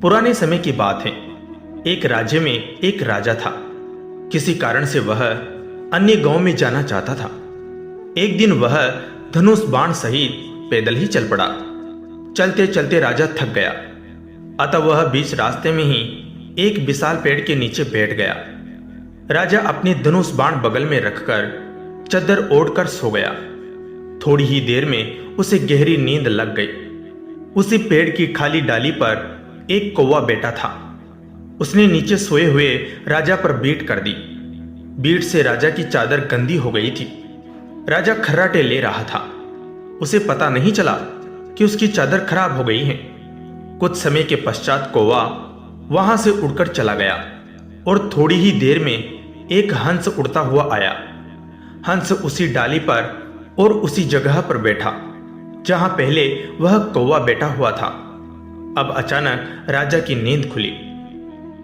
पुराने समय की बात है। एक राज्य में एक राजा था। किसी कारण से वह अन्य गांव में जाना चाहता था। एक दिन वह धनुष बाण सहित पैदल ही चल पड़ा। चलते चलते राजा थक गया, अतः वह बीच रास्ते में ही एक विशाल पेड़ के नीचे बैठ गया। राजा अपने धनुष बाण बगल में रखकर चद्दर ओढ़कर सो गया। थोड़ी ही देर में उसे गहरी नींद लग गई। उसी पेड़ की खाली डाली पर एक कौवा बैठा था। उसने नीचे सोए हुए राजा पर बीट कर दी। बीट से राजा की चादर गंदी हो गई थी। राजा खर्राटे ले रहा था। उसे पता नहीं चला कि उसकी चादर खराब हो गई है। कुछ समय के पश्चात कौवा वहां से उड़कर चला गया और थोड़ी ही देर में एक हंस उड़ता हुआ आया। हंस उसी डाली पर और उसी जगह पर बैठा जहां पहले वह कौवा बैठा हुआ था। अब अचानक राजा की नींद खुली।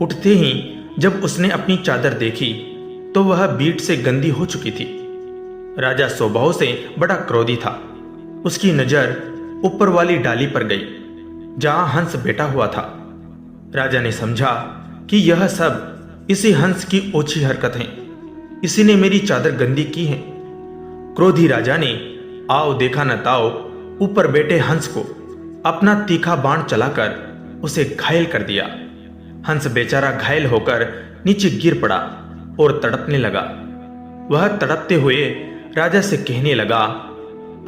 उठते ही जब उसने अपनी चादर देखी तो वह बीट से गंदी हो चुकी थी। राजा स्वभाव से बड़ा क्रोधी था। उसकी नजर ऊपर वाली डाली पर गई जहां हंस बैठा हुआ था। राजा ने समझा कि यह सब इसी हंस की ओछी हरकत है। इसी ने मेरी चादर गंदी की है। क्रोधी राजा ने आओ देखा न ताओ ऊपर बैठे हंस को अपना तीखा बाण चलाकर उसे घायल कर दिया। हंस बेचारा घायल होकर नीचे गिर पड़ा और तड़पने लगा। वह तड़पते हुए राजा से कहने लगा,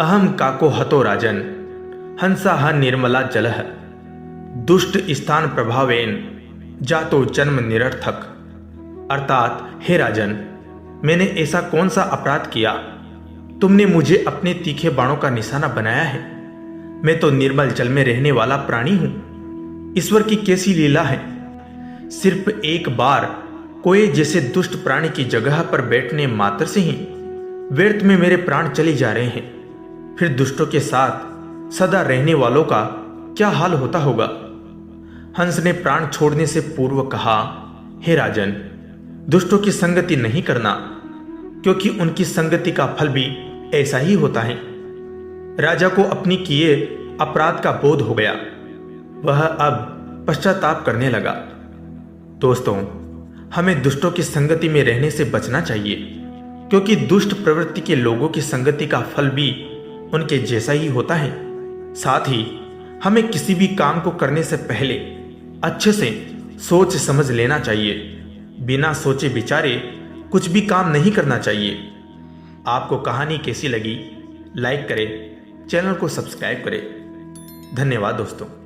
अहम काको हतो राजन, हंसा ह निर्मला जलह, दुष्ट स्थान प्रभावेन जातो जन्म निरर्थक। अर्थात हे राजन, मैंने ऐसा कौन सा अपराध किया, तुमने मुझे अपने तीखे बाणों का निशाना बनाया है। मैं तो निर्मल जल में रहने वाला प्राणी हूं। ईश्वर की कैसी लीला है। सिर्फ एक बार कोई जैसे दुष्ट प्राणी की जगह पर बैठने मात्र से ही व्यर्थ में मेरे प्राण चले जा रहे हैं। फिर दुष्टों के साथ सदा रहने वालों का क्या हाल होता होगा। हंस ने प्राण छोड़ने से पूर्व कहा, हे राजन, दुष्टों की संगति नहीं करना, क्योंकि उनकी संगति का फल भी ऐसा ही होता है। राजा को अपनी किए अपराध का बोध हो गया। वह अब पश्चाताप करने लगा। दोस्तों, हमें दुष्टों की संगति में रहने से बचना चाहिए, क्योंकि दुष्ट प्रवृत्ति के लोगों की संगति का फल भी उनके जैसा ही होता है। साथ ही हमें किसी भी काम को करने से पहले अच्छे से सोच समझ लेना चाहिए। बिना सोचे विचारे कुछ भी काम नहीं करना चाहिए। आपको कहानी कैसी लगी, लाइक करें, चैनल को सब्सक्राइब करें। धन्यवाद दोस्तों।